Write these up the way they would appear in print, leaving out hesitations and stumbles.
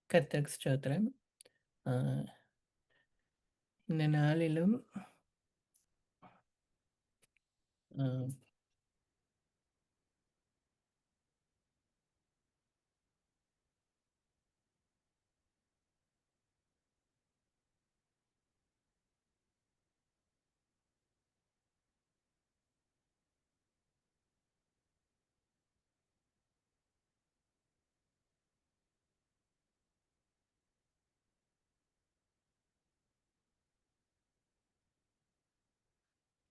கர்த்தருக்கு ஸ்தோத்திரம். ஆ இந்த நாளிலும் அ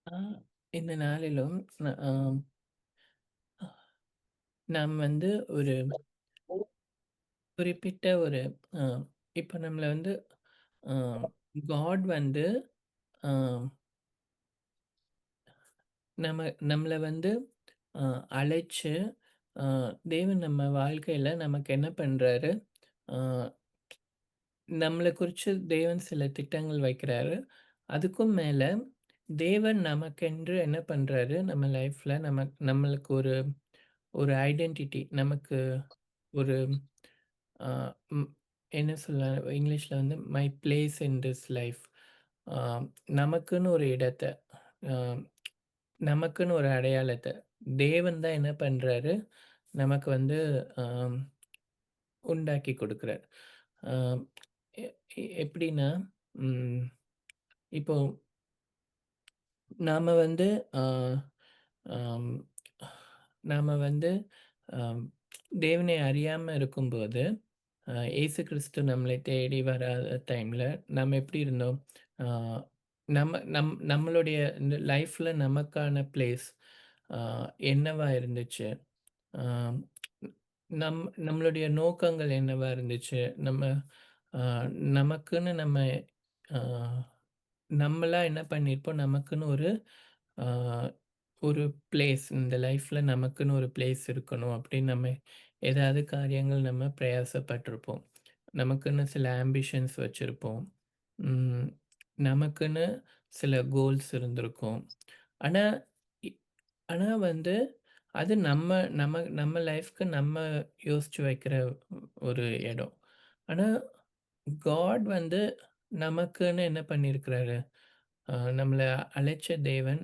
ஆ இந்த நாளிலும் ந நாம் வந்து ஒரு குறிப்பிட்ட ஒரு அ இப்ப நம்மள வந்து அ காட் வந்து அ நம்மள வந்து அ அழைச்சு, அ தேவன் நம்ம வாழ்க்கையில நமக்கு என்ன பண்றாரு, அ நம்மள குறிச்சு தேவன் சில திட்டங்கள் வைக்கிறாரு. அதுக்கும் மேல தேவன் நமக்கென்று என்ன பண்றாரு, நம்ம லைஃப்ல நம்மளுக்கு ஒரு ஒரு ஐடென்டிட்டி நமக்கு ஒரு அ ம் என்ன சொல்ல இங்கிலீஷ்ல வந்து my place in this life. அ நமக்குன்னு ஒரு இடத்த, அ நமக்குன்னு ஒரு அடையாளத்த தேவன் தான் என்ன பண்றாரு, நமக்கு வந்து அ உண்டாக்கி கொடுக்குறார். அ எ எப்படின்னா, ம் இப்போ நாம வந்து அ அம் நாம வந்து அம் தேவனை அறியாம இருக்கும்போது, இயேசு கிறிஸ்து நம்மளை தேடி வராத டைம்ல நம்ம எப்படி இருந்தோம்? அ நம்மளுடைய இந்த லைஃப்ல நமக்கான பிளேஸ் அ என்னவா இருந்துச்சு? ஆம், நம்மளுடைய நோக்கங்கள் என்னவா இருந்துச்சு? அ நமக்குன்னு அ நம்மளா என்ன பண்ணியிருப்போம், நமக்குன்னு அ ஒரு பிளேஸ் இந்த லைஃப்ல நமக்குன்னு ஒரு பிளேஸ் இருக்கணும் அப்படின்னு ஏதாவது காரியங்கள் நம்ம பிரயாசப்பட்டிருப்போம். நமக்குன்னு சில ஆம்பிஷன்ஸ் வச்சிருப்போம். ம் நமக்குன்னு சில கோல்ஸ் இருந்திருக்கும். ஆனா இ ஆனா வந்து அது நம்ம நம்ம நம்ம லைஃப்க்கு நம்ம யோசிச்சு வைக்கிற ஒரு இடம். ஆனா காட் வந்து நமக்குன்னு என்ன பண்ணியிருக்கிறாரு, நம்மள அழைச்ச தேவன்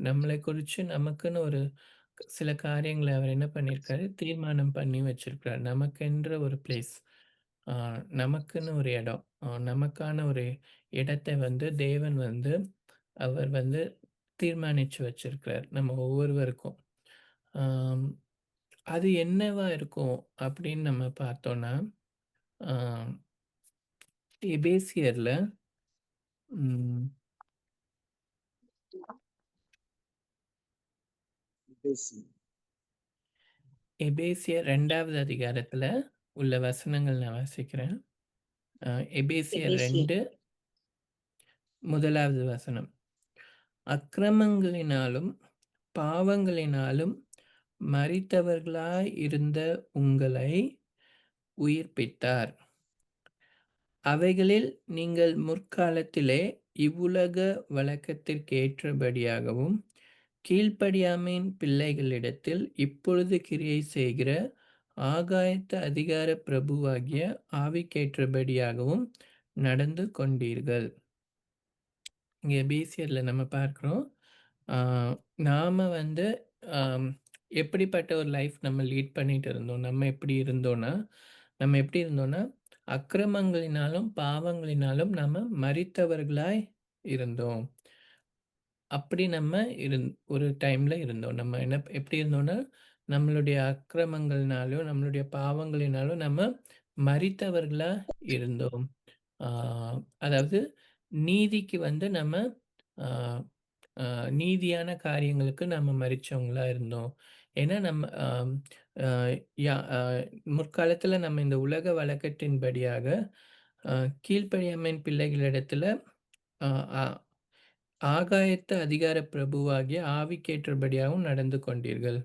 நம்மளை குறிச்சு நமக்குன்னு ஒரு சில காரியங்கள அவர் என்ன பண்ணியிருக்காரு, தீர்மானம் பண்ணி வச்சிருக்கிறார். நமக்கென்ற ஒரு பிளேஸ். அ நமக்குன்னு ஒரு இடம். நமக்கான ஒரு இடத்தை வந்து தேவன் வந்து அவர் வந்து தீர்மானிச்சு வச்சிருக்கிறார். நம்ம ஒவ்வொருவருக்கும். ஆம். அது என்னவா இருக்கும் அப்படின்னு நம்ம பார்த்தோம்னா, ஆ எபேசியர்ல ம் பேசி எபேசியர் 2வது அதிகாரத்துல உள்ள வசனங்கள் நான் வாசிக்கிறேன். எபேசியர் எபேசியர் 2 1வது வசனம். அக்கிரமங்களினாலும், பாவங்களினாலும் மரித்தவர்களாய் இருந்த உங்களை உயிர்ப்பித்தார். அவைகளில் நீங்கள் முற்காலத்திலே இவ்வுலக வழக்கத்திற்கேற்றபடியாகவும் கீழ்ப்படியாமையின் பிள்ளைகளிடத்தில் இப்பொழுது கிரியை செய்கிற ஆகாயத்து அதிகார பிரபுவாகிய ஆவிக்கேற்றபடியாகவும் நடந்து கொண்டீர்கள். இங்க எபேசியர்ல நம்ம பார்க்கிறோம். ஆ நாம வந்து அம் எப்படிப்பட்ட ஒரு லைஃப் நம்ம லீட் பண்ணிட்டு இருந்தோம். நம்ம எப்படி இருந்தோம்னா, அக்கிரமங்களினாலும், பாவங்களினாலும் நம்ம மரித்தவர்களாய் இருந்தோம். அப்படி நம்ம ஒரு டைம்ல இருந்தோம். நம்ம எப்படி இருந்தோம்னா, நம்மளுடைய அக்கிரமங்கள்னாலும், நம்மளுடைய பாவங்களினாலும் நம்ம மரித்தவர்களா இருந்தோம். ஆ அதாவது நீதிக்கு வந்து நம்ம ஆ அ நீதியான காரியங்களுக்கு நம்ம மரிச்சவங்களா இருந்தோம். ஏன்னா நம்ம அம் அ யா அ முற்காலத்தில நம்ம இந்த உலக வழக்கத்தின்படியாக அ கீழ்ப்படியாமையின் பிள்ளைகளிடத்தில அ அ ஆகாயத்து அதிகார பிரபுவாகிய ஆவிக்கேற்றபடியாகவும் நடந்து கொண்டீர்கள்.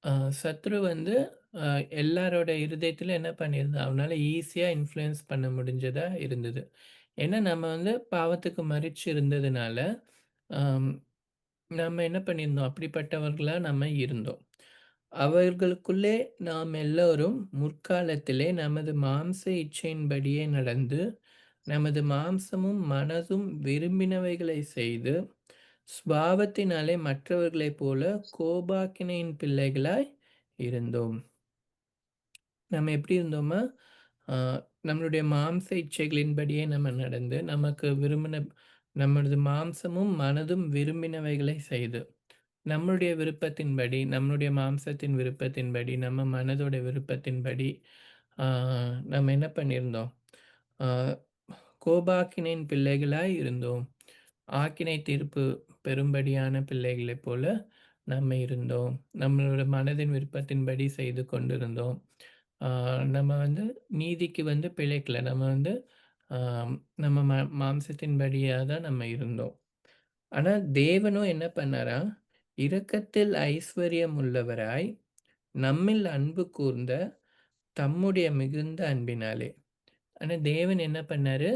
அ சத்ரு வந்து அ எல்லாரோட இருதயத்திலும் என்ன பண்ணியிருந்தான், அவனால ஈஸியா இன்ஃப்ளூயன்ஸ் பண்ண முடிஞ்சதா இருந்தது. ஏன்னா நம்ம வந்து பாவத்துக்கு மரிச்சு இருந்ததுனால, அம் நம்ம என்ன பண்ணியிருந்தோம், அப்படிப்பட்டவர்களா நம்ம இருந்தோம். அவர்களுக்குள்ளே நாம் எல்லோரும் முற்காலத்திலே நமது மாம்ச இச்சையின்படியே நடந்து, நமது மாம்சமும் மனதும் விரும்பினவைகளை செய்து, சுபாவத்தினாலே மற்றவர்களைப் போல கோபாக்கினையின் பிள்ளைகளாய் இருந்தோம். நம்ம எப்படி இருந்தோமா? ஆ நம்மளுடைய மாம்ச இச்சைகளின்படியே நம்ம நடந்து, நமக்கு விரும்பின நமது மாம்சமும், மனதும் விரும்பினவைகளை செய்து, நம்மளுடைய விருப்பத்தின்படி, நம்மளுடைய மாம்சத்தின் விருப்பத்தின்படி, நம்ம மனதோட விருப்பத்தின்படி, ஆ நம்ம என்ன பண்ணியிருந்தோம்? ஆ கோபாக்கினையின் பிள்ளைகளாய் இருந்தோம். ஆக்கினை தீர்ப்பு பெறும்படியான பிள்ளைகளைப் போல நம்ம இருந்தோம். நம்மளோட மனதின் விருப்பத்தின்படி செய்து கொண்டிருந்தோம். ஆ நம்ம வந்து நீதிக்கு வந்து பிழைக்கல. நம்ம வந்து ஆ நம்ம மாம்சத்தின்படியா தான் நம்ம இருந்தோம். ஆனா தேவனோ என்ன பண்ணாராம், இரக்கத்தில் ஐஸ்வரியம் உள்ளவராய், நம்மில் அன்பு கூர்ந்த தம்முடைய மிகுந்த அன்பினாலே. ஆனா தேவன் என்ன பண்ணாரு,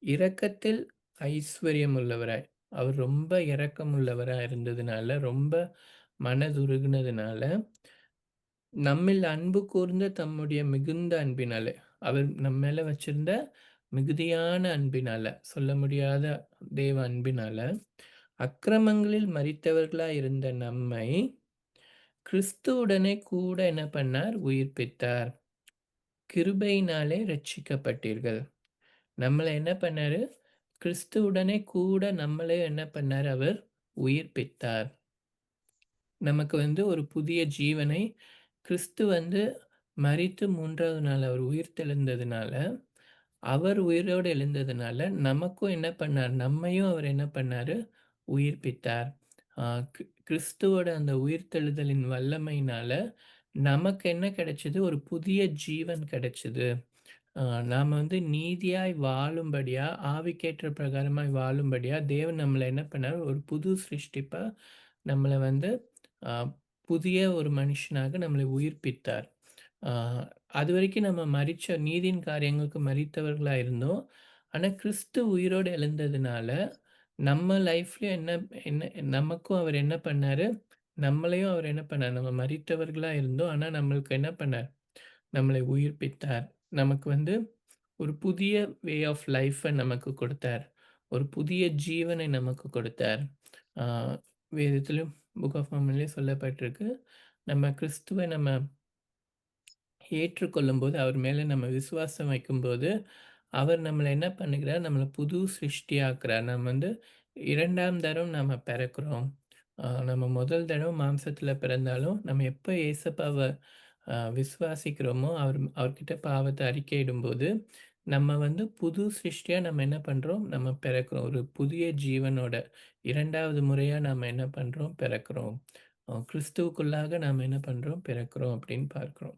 இரக்கத்தில் ஐஸ்வரியம் உள்ளவராய், அவர் ரொம்ப இரக்கம் உள்ளவரா இருந்ததுனால, ரொம்ப மனதுருகுனதுனால, நம்மில் அன்பு கூர்ந்த தம்முடைய மிகுந்த அன்பினாலே, அவர் நம்ம மேல வச்சிருந்த மிகுதியான அன்பினால, சொல்ல முடியாத தேவ அன்பினால, அக்கிரமங்களில் மரித்தவர்களாய் இருந்த நம்மை, கிறிஸ்துவுடனே கூட என்ன பண்ணார்? உயிர்ப்பித்தார். கிருபையினாலே ரட்சிக்கப்பட்டீர்கள். நம்மள என்ன பண்ணாரு? கிறிஸ்துவுடனே கூட நம்மளையும் என்ன பண்ணாரு? அவர் உயிர்ப்பித்தார். நமக்கு வந்து ஒரு புதிய ஜீவனை கிறிஸ்து வந்து மரித்து 3வது நாள் அவர் உயிர்த்தெழுந்ததுனால, அவர் உயிரோடு எழுந்ததுனால, நமக்கும் என்ன பண்ணார்? நம்மையும் அவர் என்ன பண்ணாரு? உயிர்ப்பித்தார். ஆ கிறிஸ்துவோட அந்த உயிர்த்தெழுதலின் வல்லமையினால, நமக்கு என்ன கிடைச்சது? ஒரு புதிய ஜீவன் கிடைச்சது. ஆ நாம வந்து நீதியாய் வாழும்படியா, ஆவிக்கேற்ற பிரகாரமாய் வாழும்படியா, தேவன் நம்மள என்ன பண்ணார்? ஒரு புது சிருஷ்டிப்பா நம்மள வந்து ஆ புதிய ஒரு மனுஷனாக நம்மளை உயிர்ப்பித்தார். ஆ அதுவரைக்கும் நம்ம மரிச்ச நீதியின் காரியங்களுக்கு மரித்தவர்களா இருந்தோம். ஆனா, கிறிஸ்து உயிரோடு எழுந்ததுனால, நம்ம லைஃப்லயும் என்ன என்ன நமக்கும் அவர் என்ன பண்ணாரு? நம்மளையும் அவர் என்ன பண்ணார்? நம்ம மரித்தவர்களா இருந்தோம். ஆனா, நம்மளுக்கு என்ன பண்ணார்? நம்மளை உயிர்ப்பித்தார். நமக்கு வந்து ஒரு புதிய வே ஆஃப் லைஃப்ப நமக்கு கொடுத்தார். ஒரு புதிய ஜீவனை நமக்கு கொடுத்தார். ஆ வேதத்திலும் புக் ஆஃப் மோர்மன்லயும் சொல்லப்பட்டிருக்கு. நம்ம கிறிஸ்துவ நம்ம ஏற்றுக்கொள்ளும்போது, அவர் மேல நம்ம விசுவாசம் வைக்கும்போது, அவர் நம்மள என்ன பண்ணுகிறார்? நம்மள புது சிருஷ்டியாக்குறார். நம்ம வந்து 2ஆம் தரம் நம்ம பிறக்கிறோம். நம்ம முதல் தடவ மாம்சத்தில பிறந்தாலும், நம்ம எப்ப இயேசப்பாவ விசுவாசிக்கிறோமோ, அவர்கிட்ட பாவத்த அறிக்கையிடும்போது, நம்ம வந்து புது சிருஷ்டியா நம்ம என்ன பண்றோம்? நம்ம பிறக்கிறோம். ஒரு புதிய ஜீவனோட 2வது முறையா நாம என்ன பண்றோம்? பிறக்கிறோம். கிறிஸ்துவுக்குள்ளாக நாம என்ன பண்றோம்? பிறக்கிறோம் அப்படின்னு பார்க்கிறோம்.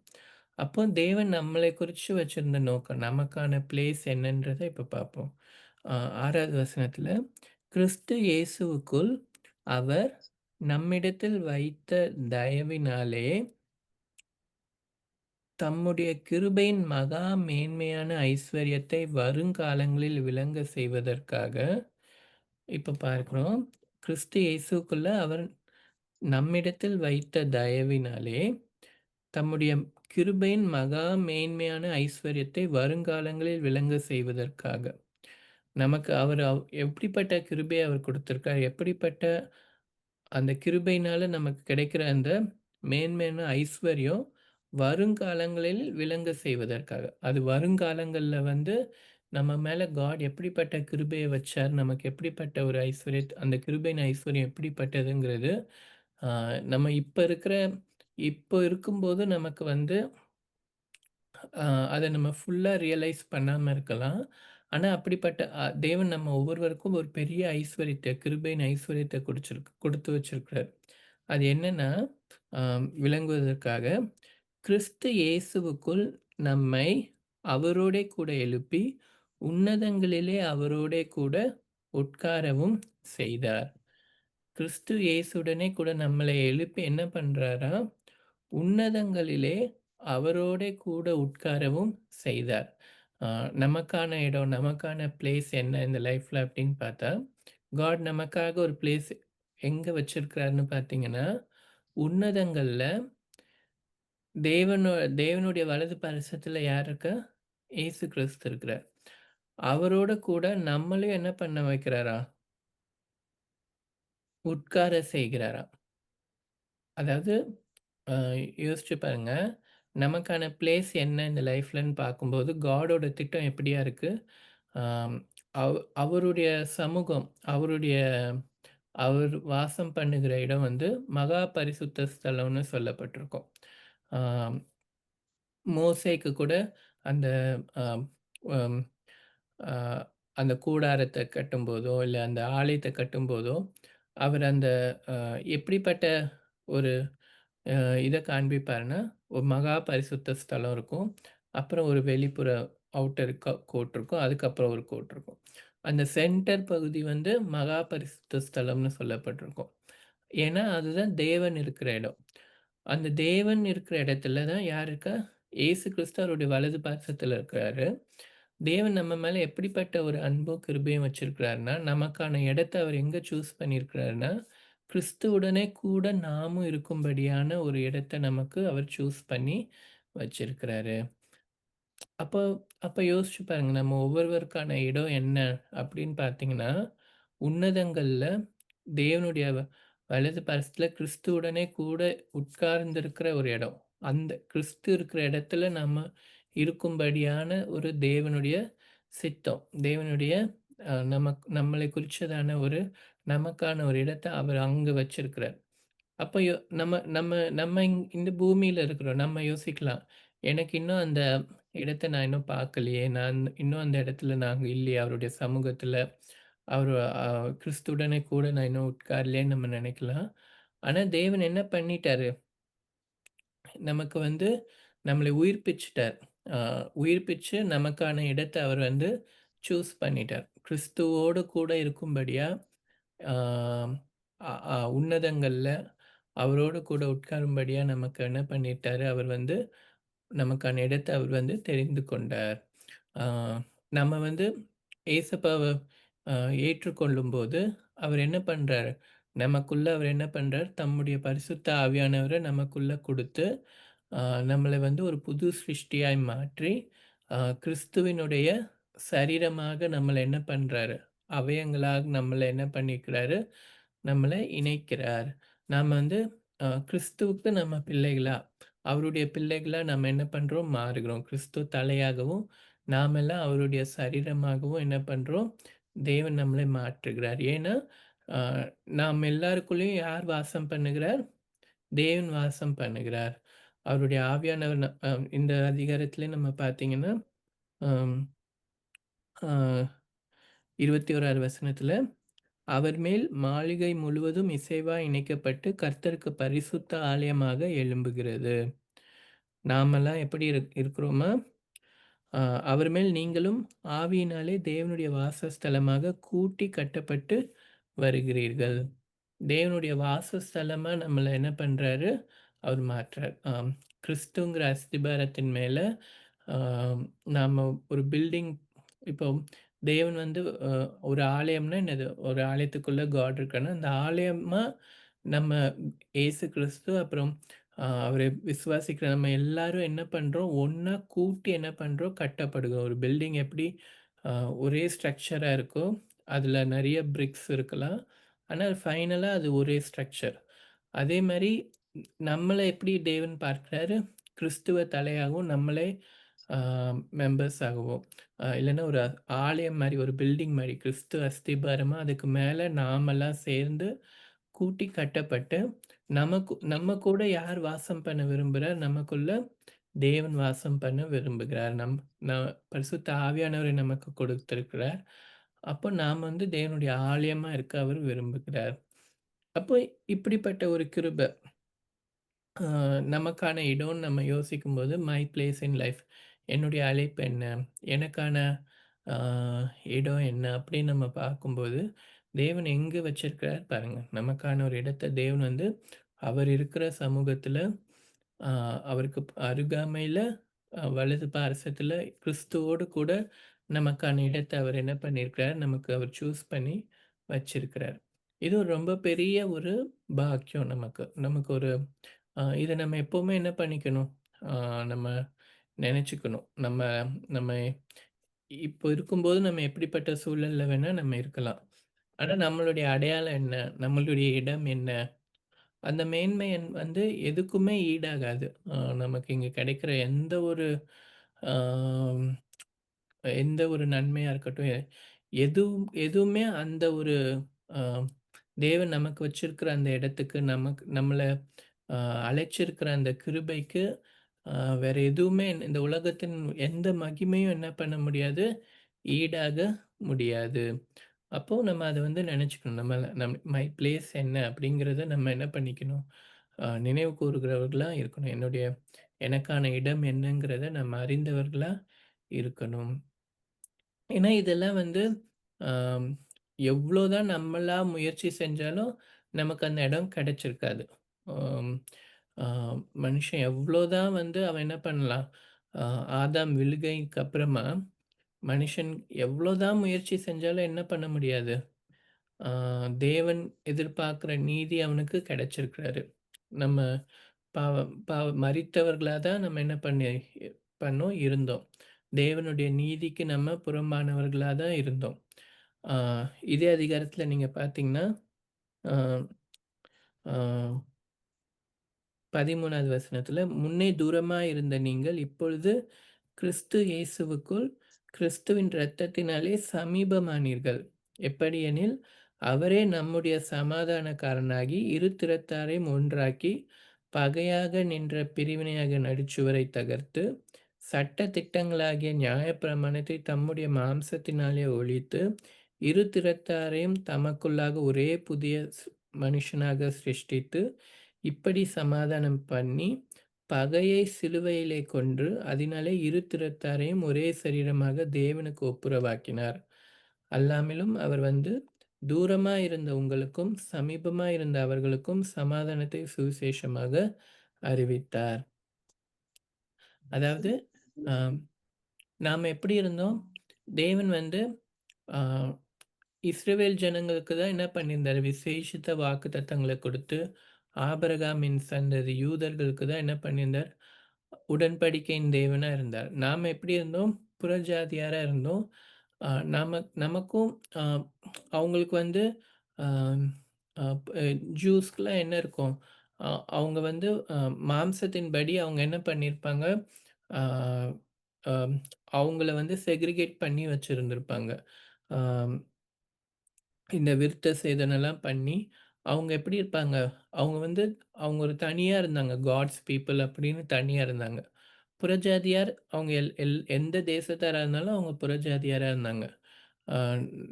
அப்போ தேவன் நம்மளை குறிச்சு வச்சிருந்த நோக்கம், நமக்கான பிளேஸ் என்னன்றத இப்ப பார்ப்போம். அ 6வது வசனத்துல, கிறிஸ்து இயேசுவுக்குள் அவர் நம்மிடத்தில் வைத்த தயவினாலே, தம்முடைய கிருபையின் மகா மேன்மையான ஐஸ்வரியத்தை வருங்காலங்களில் விளங்க செய்வதற்காக, இப்ப பார்க்கிறோம். கிறிஸ்து இயேசுவுக்குள்ள அவர் நம்மிடத்தில் வைத்த தயவினாலே, தம்முடைய கிருபையின் மகா மேன்மையான ஐஸ்வரியத்தை வருங்காலங்களில் விளங்க செய்வதற்காக. நமக்கு அவர் எப்படிப்பட்ட கிருபைய அவர் கொடுத்திருக்கார்? எப்படிப்பட்ட அந்த கிருபையினால நமக்கு கிடைக்கிற அந்த மேன்மையான ஐஸ்வர்யம் வருங்காலங்களில் விளங்க செய்வதற்காக. அது வருங்காலங்கள்ல வந்து நம்ம மேல காட் எப்படிப்பட்ட கிருபைய வச்சார்? நமக்கு எப்படிப்பட்ட ஒரு அந்த கிருபையின் ஐஸ்வர்யம் எப்படிப்பட்டதுங்கிறது, ஆ நம்ம இப்போ இருக்கும்போது நமக்கு வந்து அ அத நம்ம ஃபுல்லா ரியலைஸ் பண்ணாம இருக்கலாம். ஆனா, அப்படிப்பட்ட தேவன் நம்ம ஒவ்வொருவருக்கும் ஒரு பெரிய ஐஸ்வரியத்த, கிருபையின் ஐஸ்வரியத்த குடுத்து வச்சிருக்கிறார். அது என்னன்னா, அ விளங்குவதற்காக, கிறிஸ்து இயேசுவுக்குள் நம்மை அவரோடே கூட எழுப்பி, உன்னதங்களிலே அவரோடே கூட உட்காரவும் செய்தார். கிறிஸ்து இயேசுவுடனே கூட நம்மளை எழுப்பி என்ன பண்றாராம்? உன்னதங்களிலே அவரோடே கூட உட்காரவும் செய்தார். ஆ நமக்கான இடம், நமக்கான பிளேஸ் என்ன இந்த லைஃப்ல அப்படின்னு பார்த்தா, காட் நமக்காக ஒரு பிளேஸ் எங்க வச்சிருக்கிறாருன்னு பார்த்தீங்கன்னா, உன்னதங்கள்ல தேவனோ தேவனுடைய வலது பாரிசத்தில யார் இருக்கா? இயேசு கிறிஸ்து இருக்கிறார். அவரோட கூட நம்மளையும் என்ன பண்ண வைக்கிறாராம்? உட்கார செய்கிறாராம். அதாவது அ யோசிச்சு பாருங்க. நமக்கான பிளேஸ் என்ன இந்த லைஃப்லன்னு பார்க்கும்போது, காடோட திட்டம் எப்படியா இருக்கு? ஆம் அவருடைய சமூகம், அவர் வாசம் பண்ணுகிற இடம் வந்து மகா பரிசுத்த ஸ்தலம்னு சொல்லப்பட்டிருக்கும். ஆம் மோசேக்கு கூட அந்த அ அம் அ அந்த கூடாரத்த கட்டும்போதோ, இல்ல அந்த ஆலயத்த கட்டும்போதோ, அவர் அந்த எப்படிப்பட்ட ஒரு அ இத காண்பிப்பார்ன்னா, ஒரு மகா பரிசுத்த ஸ்தலம் இருக்கும். அப்புறம் ஒரு வெளிப்புற அவுட்டர் கோர்ட் இருக்கும். அதுக்கப்புறம் ஒரு கோர்ட் இருக்கும். அந்த சென்டர் பகுதி வந்து மகா பரிசுத்த ஸ்தலம்னு சொல்லப்பட்டிருக்கும். ஏன்னா, அதுதான் தேவன் இருக்கிற இடம். அந்த தேவன் இருக்கிற இடத்துல தான் யார் இருக்கா? இயேசு கிறிஸ்து அவருடைய வலது பார்சத்துல இருக்கிறாரு. தேவன் நம்ம மேல எப்படிப்பட்ட ஒரு அன்பும், கிருபையும் வச்சிருக்கிறாருன்னா, நமக்கான இடத்த அவர் எங்க சூஸ் பண்ணியிருக்கிறாருன்னா, கிறிஸ்துவுடனே கூட நாமும் இருக்கும்படியான ஒரு இடத்த நமக்கு அவர் சூஸ் பண்ணி வச்சிருக்கிறாரு. அப்போ அப்ப யோசிச்சு பாருங்க. நம்ம ஒவ்வொருவருக்கான இடம் என்ன அப்படின்னு பார்த்தீங்கன்னா, உன்னதங்கள்ல தேவனுடைய வலது பார்சத்துல கிறிஸ்துவுடனே கூட உட்கார்ந்திருக்கிற ஒரு இடம். அந்த கிறிஸ்து இருக்கிற இடத்துல நம்ம இருக்கும்படியான ஒரு தேவனுடைய சித்தம். தேவனுடைய நம்மளை குறிச்சதான ஒரு நமக்கான ஒரு இடத்த அவர் அங்க வச்சிருக்கிறார். அப்ப நம்ம நம்ம நம்ம இந்த பூமியில இருக்கிறோம். நம்ம யோசிக்கலாம். எனக்கு இன்னும் அந்த இடத்த நான் இன்னும் பார்க்கலையே! நான் இன்னும் அந்த இடத்துல நாங்க இல்லையே! அவருடைய சமூகத்துல, அவரு கிறிஸ்துவுடனே கூட நான் இன்னும் உட்காரலையேன்னு நம்ம நினைக்கலாம். ஆனா தேவன் என்ன பண்ணிட்டாரு? நமக்கு வந்து நம்மளை உயிர்ப்பிச்சுட்டார். அ உயிர்ப்பிச்சு நமக்கான இடத்த அவர் வந்து சூஸ் பண்ணிட்டார். கிறிஸ்துவோடு கூட இருக்கும்படியா, ஆ உன்னதங்கள்ல அவரோடு கூட உட்காரும்படியா நமக்கு என்ன பண்ணிட்டாரு, அவர் வந்து நமக்கான இடத்த அவர் வந்து தெரிந்து கொண்டார். ஆ நம்ம வந்து ஏசப்பாவ அ ஏற்றுக்கொள்ளும்போது, அவர் என்ன பண்றாரு, நமக்குள்ள அவர் என்ன பண்றார், தம்முடைய பரிசுத்த ஆவியானவர நமக்குள்ள குடுத்து, அ நம்மள வந்து ஒரு புது சிருஷ்டியாய் மாற்றி, கிறிஸ்துவினுடைய சரீரமாக நம்மள என்ன பண்றாரு, அவயங்களாக நம்மள என்ன பண்ணிக்கிறாரு, நம்மள இணைக்கிறார். நாம வந்து கிறிஸ்துவுக்கு நம்ம பிள்ளைகளா, அவருடைய பிள்ளைகளா நம்ம என்ன பண்றோம்? மாறுகிறோம். கிறிஸ்து தலையாகவும், நாமெல்லாம் அவருடைய சரீரமாகவும் என்ன பண்றோம்? தேவன் நம்மளை மாற்றுகிறார். ஏன்னா, அ நாம் எல்லாருக்குள்ளேயும் யார் வாசம் பண்ணுகிறார்? தேவன் வாசம் பண்ணுகிறார். அவருடைய ஆவியானவர் இந்த அதிகாரத்திலே நம்ம பார்த்தீங்கன்னா, அம் அ 21வது வசனத்தில, அவர் மேல் மாளிகை முழுவதும் இசைவாய் இணைக்கப்பட்டு, கர்த்தருக்கு பரிசுத்த ஆலயமாக எழும்புகிறது. நாமெல்லாம் எப்படி இருக்கிறோமா? அ அவர் மேல் நீங்களும் ஆவியினாலே தேவனுடைய வாசஸ்தலமாக கூட்டி கட்டப்பட்டு வருகிறீர்கள். தேவனுடைய வாசஸ்தலமா நம்மள என்ன பண்றாரு? அவர் மாற்றார். கிறிஸ்துங்கிற அஸ்திபாரத்தின் மேல நாம ஒரு பில்டிங் இப்போ தேவன் வந்து ஒரு ஆலயம்னா என்னது? ஒரு ஆலயத்துக்குள்ள காட் இருக்கான்னா, அந்த ஆலயமா நம்ம இயேசு கிறிஸ்து அப்புறம் அவரை விசுவாசிக்கிற நம்ம எல்லாரும் என்ன பண்றோம்? ஒண்ணா கூட்டி என்ன பண்றோம்? கட்டப்படுகிறோம். ஒரு பில்டிங் எப்படி அ ஒரே ஸ்ட்ரக்சரா இருக்கோ, அதுல நெறைய பிரிக்ஸ் இருக்கலாம். ஆனா ஃபைனலா அது ஒரே ஸ்ட்ரக்சர். அதே மாரி நம்மள எப்படி தேவன் பார்க்கிறாரு? கிறிஸ்துவ தலையாகவும், நம்மளே ஆ மெம்பர்ஸ் ஆகவும். இல்லன்னா ஒரு ஆலயம் மாரி, ஒரு பில்டிங் மாரி கிறிஸ்து அஸ்திபாரமா, அதுக்கு மேல நாமெல்லாம் சேர்ந்து கூட்டி கட்டப்பட்டு, நம்ம கூட யார் வாசம் பண்ண விரும்புறார்? நமக்குள்ள தேவன் வாசம் பண்ண விரும்புகிறார். பரிசுத்த ஆவியானவரை நமக்கு கொடுத்திருக்கிறார். அப்போ நாம் வந்து தேவனுடைய ஆலயமா இருக்க அவர் விரும்புகிறார். அப்போ இப்படிப்பட்ட ஒரு கிருபை அ நமக்கான இடம்னு நம்ம யோசிக்கும்போது, மை பிளேஸ் இன் லைஃப் என்னுடைய அழைப்பு என்ன? எனக்கான அ இடம் என்ன? அப்படின்னு நம்ம பார்க்கும்போது, தேவன் எங்க வச்சிருக்கிறார் பாருங்க. நமக்கான ஒரு இடத்த தேவன் வந்து, அவர் இருக்கிற சமூகத்தில, அ அவருக்கு அருகாமையில வலது பார்சத்தில கிறிஸ்துவோடு கூட நமக்கான இடத்த அவர் என்ன பண்ணியிருக்கிறார், நமக்கு அவர் சூஸ் பண்ணி வச்சிருக்கிறார். இது ஒரு ரொம்ப பெரிய ஒரு பாக்கியம் நமக்கு. நமக்கு ஒரு இத நம்ம எப்பவுமே என்ன பண்ணிக்கணும்? அ நம்ம நெனச்சுக்கணும். நம்ம நம்ம இப்போ இருக்கும்போது நம்ம எப்படிப்பட்ட சூழல்ல வேணா நம்ம இருக்கலாம். ஆனா நம்மளுடைய அடையாளம் என்ன? நம்மளுடைய இடம் என்ன? அந்த மேன்மை வந்து எதுக்குமே ஈடாகாது. நமக்கு இங்க கிடைக்கிற ஆம், எந்த ஒரு நன்மையா இருக்கட்டும், எதுவுமே அந்த ஒரு அ தேவன் நமக்கு வச்சிருக்கிற அந்த இடத்துக்கு, நம்மள அ அழைச்சிருக்கிற அந்த கிருபைக்கு, அ வேற எதுவுமே இந்த உலகத்தின் எந்த மகிமையும் என்ன பண்ண முடியாது, ஈடாக முடியாது. அப்போ நம்ம அத வந்து நெனச்சுக்கணும். மை பிளேஸ் என்ன அப்படிங்கிறத நம்ம என்ன பண்ணிக்கணும், நினைவு கூறுகிறவர்களா இருக்கணும். எனக்கான இடம் என்னங்கிறத நம்ம அறிந்தவர்களா இருக்கணும். ஏன்னா இதெல்லாம் வந்து ஆம், எவ்வளோதான் நம்மளா முயற்சி செஞ்சாலும் நமக்கு அந்த இடம் கிடைச்சிருக்காது. ஆம், ஆ, மனுஷன் எவ்வளோதான் வந்து அவன் என்ன பண்ணலாம், ஆ, ஆதாம் விழுகைக்கு அப்புறமா மனுஷன் எவ்வளோதான் முயற்சி செஞ்சாலும் என்ன பண்ண முடியாது. ஆ, தேவன் எதிர்பார்க்கிற நீதி அவனுக்கு கிடைச்சிருக்கிறாரு. நம்ம மரித்தவர்களா தான் நம்ம என்ன பண்ணோம் இருந்தோம். தேவனுடைய நீதிக்கு நம்ம புறம்பானவர்களா தான் இருந்தோம். ஆ, இதே அதிகாரத்துல நீங்க பார்த்தீங்கன்னா, ஆ, ஆ 13வது வசனத்துல, "முன்னே தூரமாயிருந்த நீங்கள் இப்பொழுது கிறிஸ்து இயேசுவுக்குள் கிறிஸ்துவின் இரத்தத்தினாலே சமீபமானீர்கள். எப்படியெனில், அவரே நம்முடைய சமாதானக்காரனாகி இரு திறத்தாரையும் ஒன்றாக்கி, பகையாக நின்ற பிரிவினையாக நடுச்சுவரைத் தகர்த்து, சட்ட திட்டங்களாகிய நியாயப்பிரமாணத்தை தம்முடைய மாம்சத்தினாலே ஒழித்து, இரு திறத்தாரையும் தமக்குள்ளாக ஒரே புதிய மனுஷனாக சிருஷ்டித்து, இப்படி சமாதானம் பண்ணி, பகையை சிலுவையிலே கொன்று, அதினாலே இரு திறத்தாரையும் ஒரே சரீரமாக தேவனுக்கு ஒப்புரவாக்கினார். அல்லாமலும் அவர் வந்து தூரமா இருந்த உங்களுக்கும், சமீபமா இருந்த அவர்களுக்கும் சமாதானத்தை சுவிசேஷமாக அறிவித்தார். அதாவது, ஆம், நாம எப்படி இருந்தோம்? தேவன் வந்து ஆ இஸ்ரவேல் ஜனங்களுக்கு தான் என்ன பண்ணியிருந்தாரு? விசேஷித்த வாக்குத்தத்தங்கள குடுத்து, ஆபிரகாமின் சந்ததி யூதர்களுக்கு தான் என்ன பண்ணியிருந்தார்? உடன்படிக்கையின் தேவனா இருந்தார். நாம எப்படி இருந்தோம்? புறஜாதியாரா இருந்தோம். நமக்கும் அ அவங்களுக்கு வந்து அ அ ஜூஸ்க்குலாம் என்ன இருக்கும்? அ அவங்க வந்து மாம்சத்தின்படி அவங்க என்ன பண்ணியிருப்பாங்க? ஆ அம் அவங்கள வந்து செக்ரிகேட் பண்ணி வச்சிருந்திருப்பாங்க. ஆம். இந்த விருத்த சேதனம்லாம் பண்ணி, அவங்க எப்படி இருப்பாங்க? அவங்க வந்து அவங்க ஒரு தனியா இருந்தாங்க. காட்ஸ் பீப்பிள் அப்படின்னு தனியா இருந்தாங்க. புறஜாதியார் அவங்க எந்த தேசத்தாரா இருந்தாலும் அவங்க புறஜாதியாரா இருந்தாங்க. அ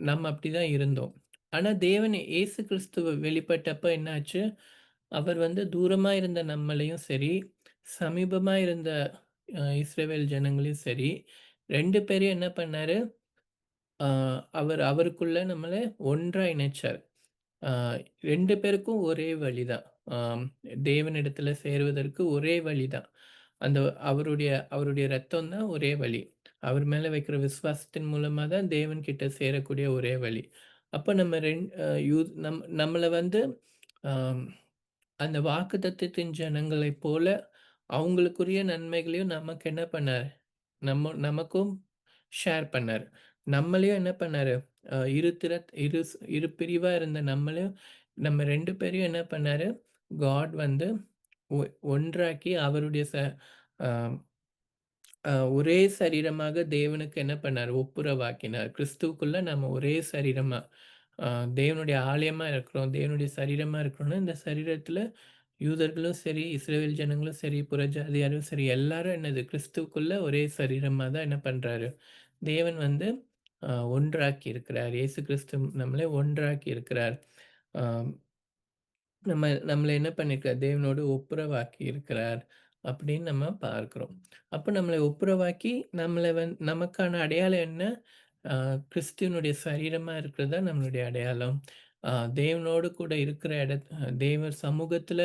நம்ம அப்படிதான் இருந்தோம். ஆனா தேவன் இயேசு கிறிஸ்துவ வெளிப்பட்டப்ப என்னாச்சு? அவர் வந்து தூரமா இருந்த நம்மளையும் சரி, சமீபமா இருந்த இஸ்ரவேல் ஜனங்களையும் சரி, 2 பேரையும் என்ன பண்ணாரு? ஆ அவருக்குள்ள நம்மள ஒன்றா இணைச்சார். ஆ 2 பேருக்கும் ஒரே வழிதான். ஆம், தேவனிடத்துல சேருவதற்கு ஒரே வழிதான். அந்த அவருடைய அவருடைய இரத்தம் தான் ஒரே வழி. அவர் மேல வைக்கிற விசுவாசத்தின் மூலமா தான் தேவன் கிட்ட சேரக்கூடிய ஒரே வழி. அப்ப நம்ம ரெண் அ யூ நம் நம்மள வந்து ஆம், அந்த வாக்குத்தத்தத்தின் ஜனங்களைப் போல அவங்களுக்குரிய நன்மைகளையும் நமக்கு என்ன பண்ணாரு? நமக்கும் ஷேர் பண்ணாரு. நம்மளையும் என்ன பண்ணாரு? இரு திற இரு இரு பிரிவா இருந்த நம்மளையும் நம்ம 2 பேரையும் என்ன பண்ணாரு? காட் வந்து ஒ ஒன்றாக்கி அவருடைய அ ஒரே சரீரமாக தேவனுக்கு என்ன பண்ணாரு? ஒப்புரவாக்கினார். கிறிஸ்துவுக்குள்ள நம்ம ஒரே சரீரமா, அ தேவனுடைய ஆலயமா இருக்கிறோம். தேவனுடைய சரீரமா இருக்கிறோம்னா, இந்த சரீரத்தில யூதர்களும் சரி, இஸ்ரவேல் ஜனங்களும் சரி, புறஜாதியாரும் சரி, எல்லாரும் என்னது கிறிஸ்துவுக்குள்ள ஒரே சரீரமா தான் என்ன பண்றாரு? தேவன் வந்து ஒன்றாக்கி இருக்கிறார். இயேசு கிறிஸ்து நம்மளை ஒன்றாக்கி இருக்கிறார். ஆ நம்மள என்ன பண்ணியிருக்கார்? தேவனோடு ஒப்புரவாக்கி இருக்கிறார். அப்படின்னு நம்ம பார்க்கிறோம். அப்ப நம்மளை ஒப்புரவாக்கி, நமக்கான அடையாளம் என்ன? ஆ கிறிஸ்துவினுடைய சரீரமா இருக்கிறது தான் நம்மளுடைய அடையாளம். ஆ தேவனோடு கூட இருக்கிற தேவ சமூகத்தில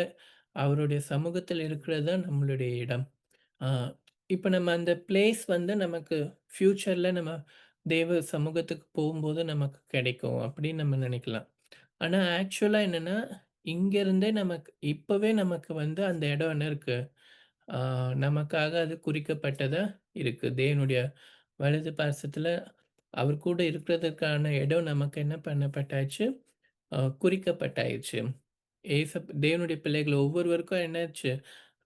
அவருடைய சமூகத்தில இருக்கிறது தான் நம்மளுடைய இடம். ஆ இப்ப நம்ம அந்த பிளேஸ் வந்து நமக்கு ஃபியூச்சர்ல நம்ம தேவ சமூகத்துக்கு போகும்போது நமக்கு கிடைக்கும் அப்படின்னு நம்ம நினைக்கலாம். ஆனா ஆக்சுவலா என்னன்னா, இங்க இருந்தே இப்பவே நமக்கு வந்து அந்த இடம் என்ன இருக்கு? ஆ நமக்காக அது குறிக்கப்பட்டதா இருக்கு. தேவனுடைய வலது பார்சத்தில அவர் கூட இருக்கிறதற்கான இடம் நமக்கு என்ன பண்ணப்பட்டாச்சு? குறிக்கப்பட்டாயிருச்சு. தேவனுடைய பிள்ளைகள் ஒவ்வொருவருக்கும் என்னாச்சு?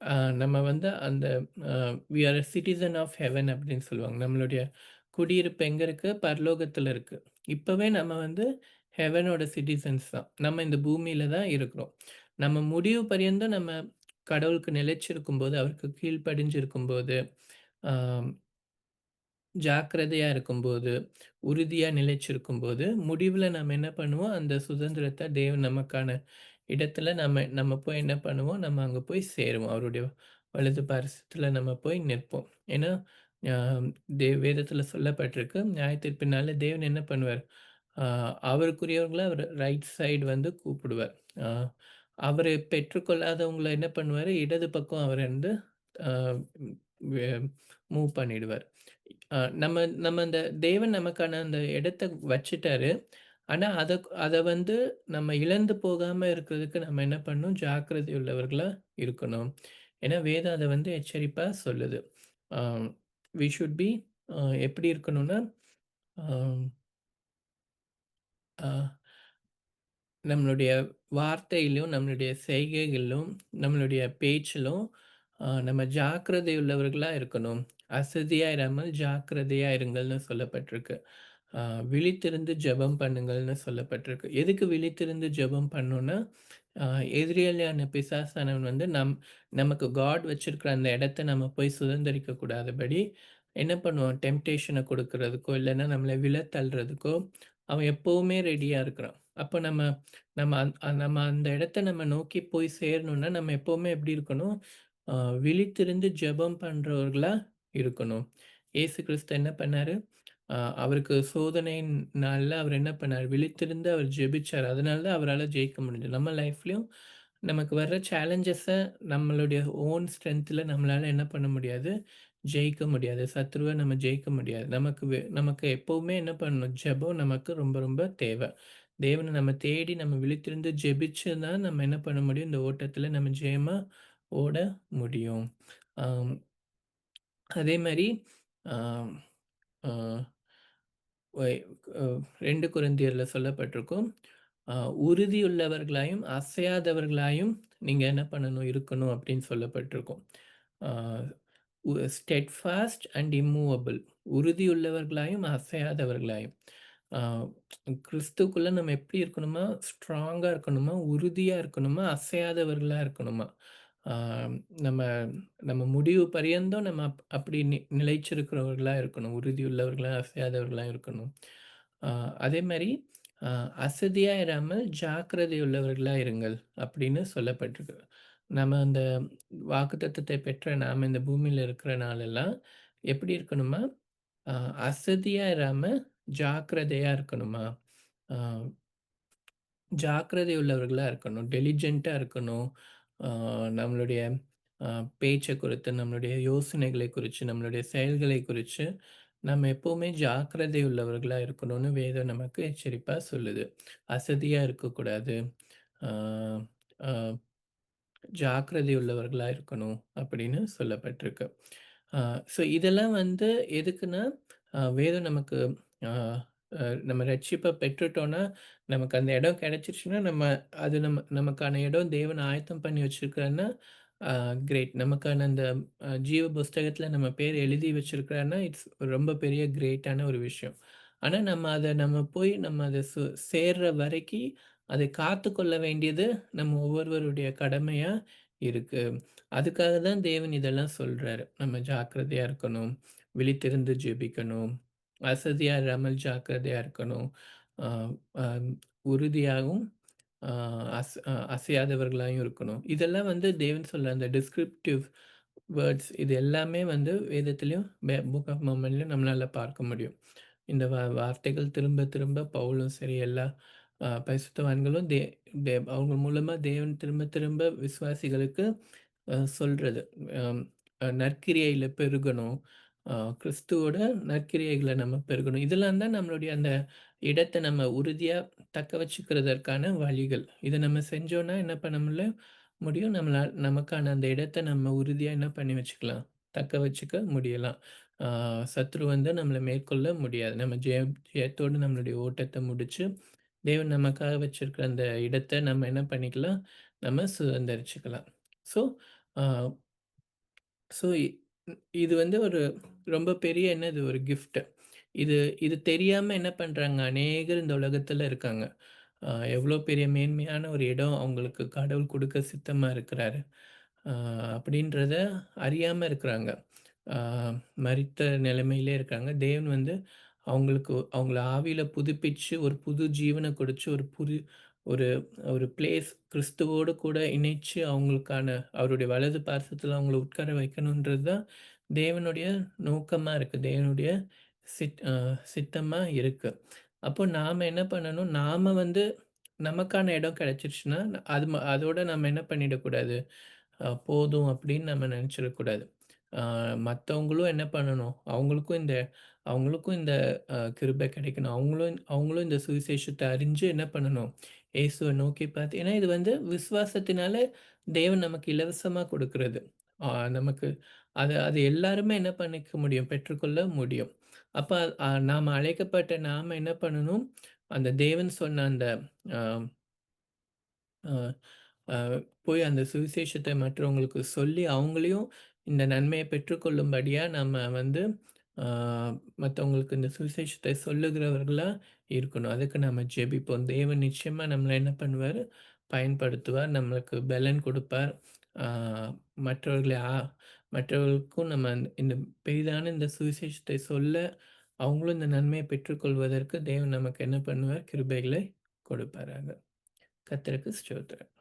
அ நம்ம வந்து அந்த அ "we are a citizen of heaven" அப்படின்னு சொல்லுவாங்க. நம்மளுடைய குடியிருப்பு எங்க இருக்கு? பரலோகத்தில இருக்கு. இப்பவே நம்ம வந்து ஹெவனோட சிட்டிசன்ஸ் தான். நம்ம இந்த பூமியில தான் இருக்கிறோம். நம்ம முடிவு பரியந்தம் நம்ம கடவுளுக்கு நிலைச்சிருக்கும்போது, அவருக்கு கீழ்ப்படிஞ்சிருக்கும்போது, ஆ ஜாக்கிரதையா இருக்கும்போது, உறுதியா நிலைச்சிருக்கும்போது, முடிவுல நம்ம என்ன பண்ணுவோம்? அந்த சுதந்திரத்த தேவன் நமக்கான இடத்துல நம்ம நம்ம போய் என்ன பண்ணுவோம்? நம்ம அங்க போய் சேருவோம். அவருடைய வலது பாரசத்துல நம்ம போய் நிற்போம். ஏன்னா, அ வேதத்துல சொல்லப்பட்டிருக்கு, நியாயத்தீர்ப்பின் நாள்ல தேவன் என்ன பண்ணுவார்? அ அவருக்குரியவர்கள அவரு ரைட் சைடு வந்து கூப்பிடுவார். அ அவரு பெற்றுக்கொள்ளாதவங்கள என்ன பண்ணுவாரு? இடது பக்கம் அவர வந்து அ வெ மூவ் பண்ணிடுவார். நம்ம நம்ம அந்த தேவன் நமக்கான அந்த இடத்த வச்சுட்டாரு. ஆனா, அத வந்து நம்ம இழந்து போகாம இருக்கிறதுக்கு நம்ம என்ன பண்ணணும்? ஜாக்கிரதை உள்ளவர்களா இருக்கணும். ஏன்னா, வேதம் அத வந்து எச்சரிப்பா சொல்லுது. ஆ வி ஷுட் பி எப்படி இருக்கணும்னா, ஆ ஆ நம்மளுடைய வார்த்தையிலும், நம்மளுடைய செய்கைகளிலும், நம்மளுடைய பேச்சிலும் நம்ம ஜாக்கிரதை உள்ளவர்களா இருக்கணும். அசதியா இராமல் ஜாக்கிரதையா இருங்கள்னு சொல்லப்பட்டிருக்கு. அ விழித்திருந்து ஜெபம் பண்ணுங்கள்னு சொல்லப்பட்டிருக்கு. எதுக்கு விழித்திருந்து ஜெபம் பண்ணணும்னா, அ எதிரியான பிசாசானவன் வந்து நமக்கு காட் வச்சிருக்கிற அந்த இடத்த நம்ம போய் சுதந்தரிக்க கூடாதபடி என்ன பண்ணுவான்? டெம்ப்டேஷன குடுக்குறதுக்கோ, இல்லன்னா நம்மள தள்றதுக்கோ, அவன் எப்பவுமே ரெடியா இருக்கிறான். அப்ப நம்ம நம்ம நம்ம அந்த இடத்த நம்ம நோக்கி போய் சேரணும்னா, நம்ம எப்பவுமே எப்படி இருக்கணும்? அ விழித்திருந்து ஜெபம் பண்றவர்களா இருக்கணும். இயேசு கிறிஸ்து என்ன பண்ணாரு? அ அவருக்கு சோதனையின் நாள்ல அவர் என்ன பண்ணாரு? விழித்திருந்து அவர் ஜெபிச்சாரு. அதனால தான் அவரால ஜெயிக்க முடிஞ்சது. நம்ம லைஃப்லயும் நமக்கு வர்ற சேலஞ்சஸ நம்மளுடைய ஓன் ஸ்ட்ரென்த்ல நம்மளால என்ன பண்ண முடியாது? ஜெயிக்க முடியாது. சத்ருவ நம்ம ஜெயிக்க முடியாது. நமக்கு எப்பவுமே என்ன பண்ணணும்? ஜெபம் நமக்கு ரொம்ப ரொம்ப தேவ. தேவன நம்ம தேடி நம்ம விழித்திருந்து ஜெபிச்சு தான் நம்ம என்ன பண்ண முடியும்? இந்த ஓட்டத்துல நம்ம ஜெயமா ஓட முடியும். ஆம். அதே மாரி ஆம், ஆ ஒய் அ 2 கொரிந்தியர்ல சொல்லப்பட்டிருக்கும். அ உறுதியுள்ளவர்களாயும், அசையாதவர்களாயும் நீங்க என்ன பண்ணணும்? இருக்கணும் அப்படின்னு சொல்லப்பட்டிருக்கும். ஆ ஸ்டெட்ஃபாஸ்ட் அண்ட் இம்மூவபிள் உறுதியுள்ளவர்களாயும், அசையாதவர்களாயும். ஆ கிறிஸ்துவுக்குள்ள நம்ம எப்படி இருக்கணுமா? ஸ்ட்ராங்கா இருக்கணுமா? உறுதியா இருக்கணுமா? அசையாதவர்களா இருக்கணுமா? ஆ நம்ம நம்ம முடிவு பரியந்தம் நம்ம அப்படி நிலைச்சிருக்கிறவர்களா இருக்கணும். உறுதியுள்ளவர்களா, அசையாதவர்களா இருக்கணும். ஆ அதே மாரி அ அசதியா இராமல் ஜாக்கிரதை உள்ளவர்களா இருங்கள் அப்படின்னு சொல்லப்பட்டிருக்கு. நம்ம அந்த வாக்குத்தத்தத்தை பெற்ற நாம இந்த பூமியில இருக்கிற நாளெல்லாம் எப்படி இருக்கணுமா? அ அசதியா இராம ஜாக்கிரதையா இருக்கணுமா? அ ஜாக்கிரதை உள்ளவர்களா இருக்கணும். டெலிஜென்ட்டா இருக்கணும். ஆ நம்மளுடைய அ பேச்ச குறித்து, நம்மளுடைய யோசனைகளை குறிச்சு, நம்மளுடைய செயல்களை குறிச்சு, நம்ம எப்பவுமே ஜாக்கிரதை உள்ளவர்களா இருக்கணும்னு வேதம் நமக்கு எச்சரிப்பா சொல்லுது. அசதியா இருக்கக்கூடாது. ஆ அ ஜாக்கிரதை உள்ளவர்களா இருக்கணும் அப்படின்னு சொல்லப்பட்டிருக்கு. ஆ ஸோ இதெல்லாம் வந்து எதுக்குன்னா, வேதம் நமக்கு ஆ நம்ம ரட்சிப்ப பெற்றுட்டோம்னா, நமக்கு அந்த இடம் கிடைச்சிருச்சுன்னா, நமக்கான இடம் தேவன் ஆயத்தம் பண்ணி வச்சிருக்காருன்னா, ஆ கிரேட். நமக்கான அந்த ஜீவ புஸ்தகத்தில நம்ம பேர் எழுதி வச்சிருக்கிறார்ன்னா, இட்ஸ் ரொம்ப பெரிய கிரேட்டான ஒரு விஷயம். ஆனா, நம்ம போய் நம்ம அத சேர்ற வரைக்கி, அதை காத்துக்கொள்ள வேண்டியது நம்ம ஒவ்வொருவருடைய கடமையா இருக்கு. அதுக்காக தான் தேவன் இதெல்லாம் சொல்றாரு. நம்ம ஜாக்கிரதையா இருக்கணும், விழித்திருந்து ஜெபிக்கணும், அசதியா இராமல் ஜாக்கிரதையா இருக்கணும். ஆ அ உறுதியாகவும், ஆ அசையாதவர்களாயும் இருக்கணும். இதெல்லாம் வந்து தேவன் சொல்ற அந்த டிஸ்கிரிப்டிவ் வேர்ட்ஸ் இது எல்லாமே வந்து வேதத்திலயும், புக் ஆஃப் மோர்மன்லயும் நம்மளால பார்க்க முடியும். இந்த வார்த்தைகள் திரும்ப திரும்ப பவுலும் சரி, எல்லா பரிசுத்தவான்களும் அவங்க மூலமா தேவன் திரும்ப திரும்ப விசுவாசிகளுக்கு சொல்றது. அம் நற்கிரியையில பெருகணும். அ கிறிஸ்துவோட நற்கிரியைகள நம்ம பெருகணும். இதெல்லாம் தான் நம்மளுடைய அந்த இடத்த நம்ம உறுதியா தக்க வச்சுக்கிறதற்கான வழிகள். இத நம்ம செஞ்சோம்னா என்ன பண்ண முடியும்? முடியும். நமக்கான அந்த இடத்த நம்ம உறுதியா என்ன பண்ணி வச்சுக்கலாம், தக்க வச்சுக்க முடியலாம். ஆ சத்ரு வந்து நம்மள மேற்கொள்ள முடியாது. நம்ம ஜெயத்தோடு நம்மளுடைய ஓட்டத்த முடிச்சு, தேவன் நமக்காக வச்சிருக்கிற அந்த இடத்த நம்ம என்ன பண்ணிக்கலாம், நம்ம சுதந்தரிச்சுக்கலாம். ஸோ, ஆ ஸோ இது வந்து ஒரு ரொம்ப பெரிய என்னது ஒரு கிஃப்ட். இது இது தெரியாம என்ன பண்றாங்க, அநேகர் இந்த உலகத்துல இருக்காங்க. எவ்வளோ பெரிய மேன்மையான ஒரு இடம் அவங்களுக்கு கடவுள் குடுக்க சித்தமா இருக்கிறாரு. அ அப்படின்றத அறியாம இருக்கிறாங்க. அ மரித்த நிலைமையிலே இருக்காங்க. தேவன் வந்து அவங்களுக்கு அவங்கள ஆவியில புதுப்பிச்சு, ஒரு புது ஜீவன குடுச்சு, ஒரு ஒரு பிளேஸ் கிறிஸ்துவோடு கூட இணைச்சு, அவங்களுக்கான அவருடைய வலது பார்சத்துல அவங்கள உட்கார வைக்கணுன்றது தான் தேவனுடைய நோக்கமா இருக்கு. தேவனுடைய சித்தமா இருக்கு. அப்போ நாம என்ன பண்ணணும், நாம வந்து நமக்கான இடம் கிடைச்சிருச்சுன்னா, அதோட நம்ம என்ன பண்ணிடக்கூடாது, போதும் அப்படின்னு நம்ம நெனச்சிடக்கூடாது. அ மத்தவங்களும் என்ன பண்ணணும், அவங்களுக்கும் இந்த கிருபை கிடைக்கணும். அவங்களும் அவங்களும் இந்த சுவிசேஷத்த அறிஞ்சு என்ன பண்ணணும், இயேசுவ நோக்கி பார்த்து ஏன்னா இது வந்து விசுவாசத்தினால தேவன் நமக்கு இலவசமா கொடுக்கிறது. அ நமக்கு அது அது எல்லாருமே என்ன பண்ணிக்க முடியும், பெற்றுக்கொள்ள முடியும். அப்ப நாம அழைக்கப்பட்ட நாம என்ன பண்ணணும், அந்த தேவன் சொன்ன அந்த அ அ அ போய் அந்த சுவிசேஷத்த மற்றவங்களுக்கு சொல்லி, அவங்களையும் இந்த நன்மைய பெற்றுக்கொள்ளும்படியா நம்ம வந்து ஆ மத்தவங்களுக்கு இந்த சுவிசேஷத்தை சொல்லுகிறவர்களா இருக்கணும். அதுக்கு நம்ம ஜெபிப்போம். தேவன் நிச்சயமா நம்மள என்ன பண்ணுவாரு, பயன்படுத்துவார். நம்மளுக்கு பெலன் குடுப்பார். ஆ மற்றவர்களை மற்றவர்களுக்கும் நம்ம இந்த பெரிதான இந்த சுவிசேஷத்தை சொல்ல, அவங்களும் இந்த நன்மையை பெற்றுக்கொள்வதற்கு தேவன் நமக்கு என்ன பண்ணுவார், கிருபைகளை கொடுப்பாராக. கர்த்தருக்கு ஸ்தோத்திரம்.